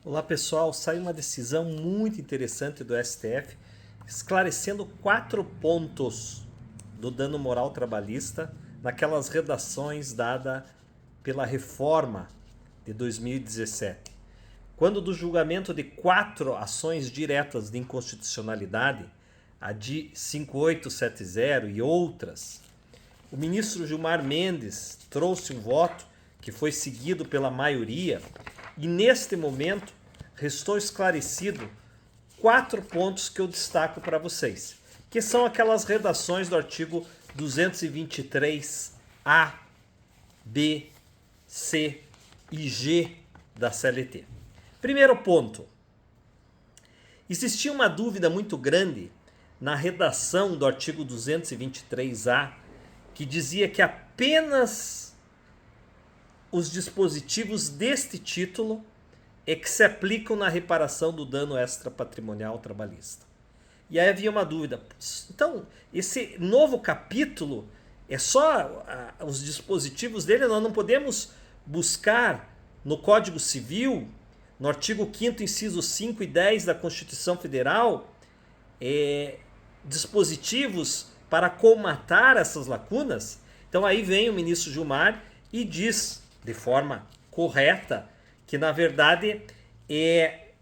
Olá pessoal, saiu uma decisão muito interessante do STF esclarecendo 4 pontos do dano moral trabalhista naquelas redações dadas pela reforma de 2017. Quando do julgamento de 4 ações diretas de inconstitucionalidade, a de 5870 e outras, o ministro Gilmar Mendes trouxe um voto que foi seguido pela maioria e neste momento restou esclarecido 4 pontos que eu destaco para vocês, que são aquelas redações do artigo 223A, B, C e G da CLT. Primeiro ponto. Existia uma dúvida muito grande na redação do artigo 223A, que dizia que apenas os dispositivos deste título é que se aplicam na reparação do dano extrapatrimonial trabalhista. E aí havia uma dúvida. Então, esse novo capítulo é só os dispositivos dele? Nós não podemos buscar no Código Civil, no artigo 5º, inciso 5 e 10 da Constituição Federal, dispositivos para colmatar essas lacunas? Então aí vem o ministro Gilmar e diz, de forma correta, que na verdade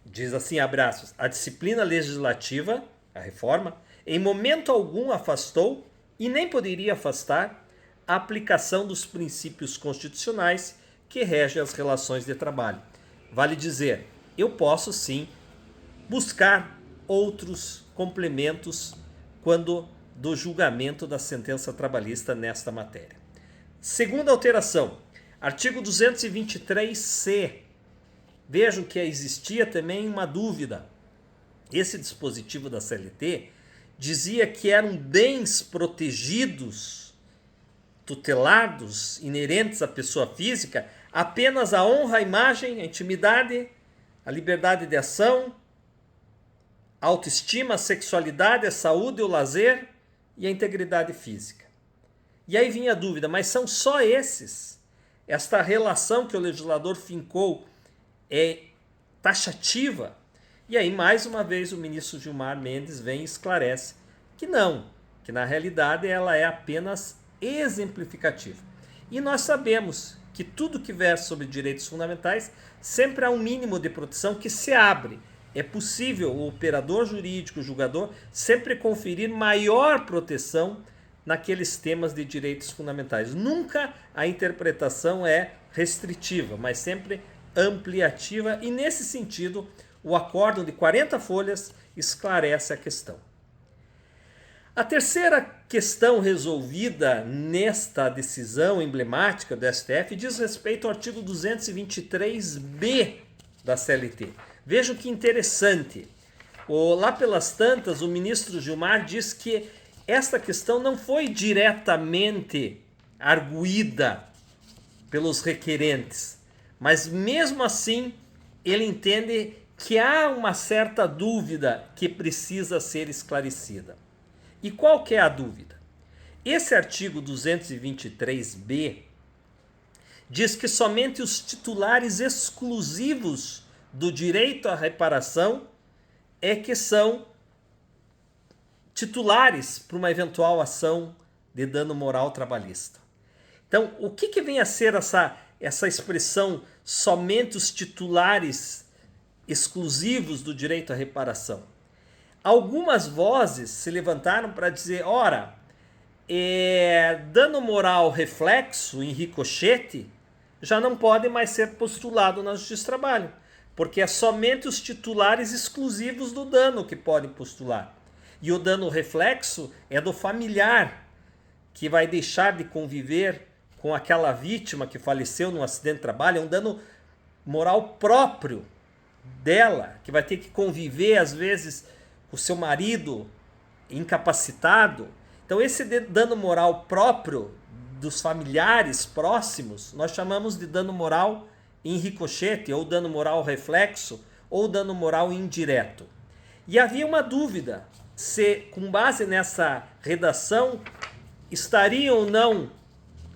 diz assim, abre aspas, a disciplina legislativa, a reforma, em momento algum afastou e nem poderia afastar a aplicação dos princípios constitucionais que regem as relações de trabalho. Vale dizer, eu posso sim buscar outros complementos quando do julgamento da sentença trabalhista nesta matéria. Segunda alteração, artigo 223C. Vejam que existia também uma dúvida. Esse dispositivo da CLT dizia que eram bens protegidos, tutelados, inerentes à pessoa física, apenas a honra, a imagem, a intimidade, a liberdade de ação, a autoestima, a sexualidade, a saúde, o lazer e a integridade física. E aí vinha a dúvida, mas são só esses? Esta relação que o legislador fincou é taxativa? E aí, mais uma vez, o ministro Gilmar Mendes vem e esclarece que não, que na realidade ela é apenas exemplificativa. E nós sabemos que tudo que versa sobre direitos fundamentais sempre há um mínimo de proteção que se abre. É possível o operador jurídico, o julgador, sempre conferir maior proteção naqueles temas de direitos fundamentais. Nunca a interpretação é restritiva, mas sempre ampliativa, e nesse sentido o acórdão de 40 folhas esclarece a questão. A terceira questão resolvida nesta decisão emblemática do STF diz respeito ao artigo 223B da CLT. Vejam que interessante. Lá pelas tantas, o ministro Gilmar diz que esta questão não foi diretamente arguída pelos requerentes, mas mesmo assim ele entende que há uma certa dúvida que precisa ser esclarecida. E qual que é a dúvida? Esse artigo 223B diz que somente os titulares exclusivos do direito à reparação é que são titulares para uma eventual ação de dano moral trabalhista. Então, o que vem a ser essa expressão somente os titulares exclusivos do direito à reparação? Algumas vozes se levantaram para dizer, ora, dano moral reflexo em ricochete já não pode mais ser postulado na Justiça do Trabalho, porque é somente os titulares exclusivos do dano que podem postular. E o dano reflexo é do familiar, que vai deixar de conviver com aquela vítima que faleceu num acidente de trabalho. É um dano moral próprio dela, que vai ter que conviver, às vezes, com o seu marido incapacitado. Então, esse dano moral próprio dos familiares próximos, nós chamamos de dano moral em ricochete, ou dano moral reflexo, ou dano moral indireto. E havia uma dúvida se, com base nessa redação, estariam ou não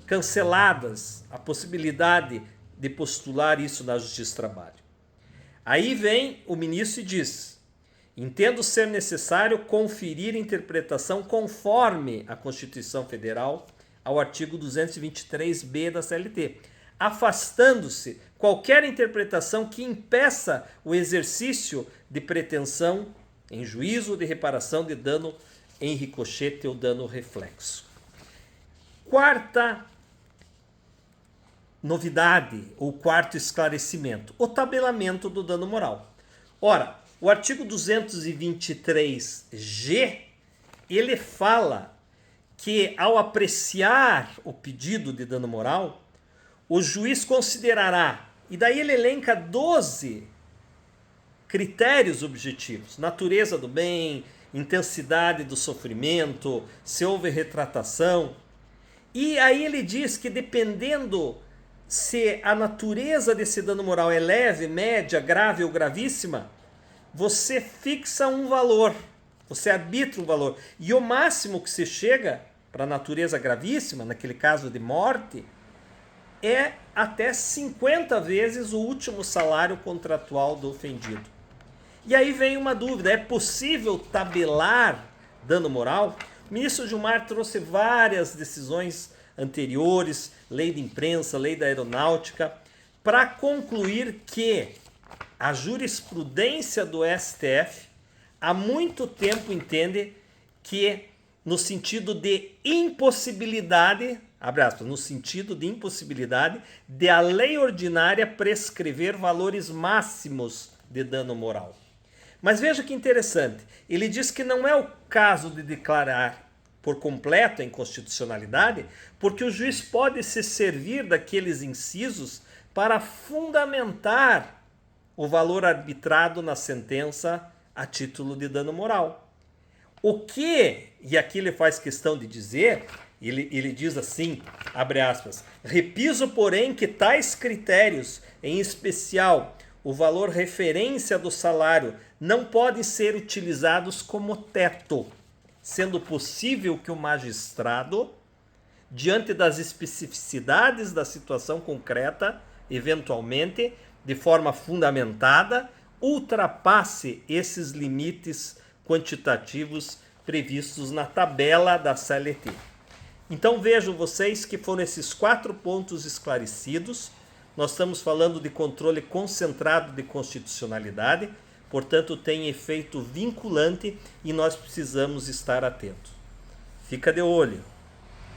canceladas a possibilidade de postular isso na Justiça do Trabalho. Aí vem o ministro e diz: entendo ser necessário conferir interpretação conforme a Constituição Federal ao artigo 223b da CLT, afastando-se qualquer interpretação que impeça o exercício de pretensão em juízo de reparação de dano em ricochete ou dano reflexo. Quarta novidade, ou quarto esclarecimento, o tabelamento do dano moral. Ora, o artigo 223G, ele fala que ao apreciar o pedido de dano moral, o juiz considerará, e daí ele elenca 12 critérios objetivos: natureza do bem, intensidade do sofrimento, se houve retratação. E aí ele diz que dependendo se a natureza desse dano moral é leve, média, grave ou gravíssima, você fixa um valor, você arbitra um valor. E o máximo que se chega para a natureza gravíssima, naquele caso de morte, é até 50 vezes o último salário contratual do ofendido. E aí vem uma dúvida: é possível tabelar dano moral? O ministro Gilmar trouxe várias decisões anteriores, lei de imprensa, lei da aeronáutica, para concluir que a jurisprudência do STF há muito tempo entende que no sentido de impossibilidade, abre aspas, no sentido de impossibilidade de a lei ordinária prescrever valores máximos de dano moral. Mas veja que interessante, ele diz que não é o caso de declarar por completo a inconstitucionalidade, porque o juiz pode se servir daqueles incisos para fundamentar o valor arbitrado na sentença a título de dano moral. O que, e aqui ele faz questão de dizer, ele diz assim, abre aspas, repiso, porém, que tais critérios, em especial o valor referência do salário, não podem ser utilizados como teto, sendo possível que o magistrado, diante das especificidades da situação concreta, eventualmente, de forma fundamentada, ultrapasse esses limites quantitativos previstos na tabela da CLT. Então vejam vocês que foram esses 4 pontos esclarecidos. Nós estamos falando de controle concentrado de constitucionalidade, portanto tem efeito vinculante e nós precisamos estar atentos. Fica de olho.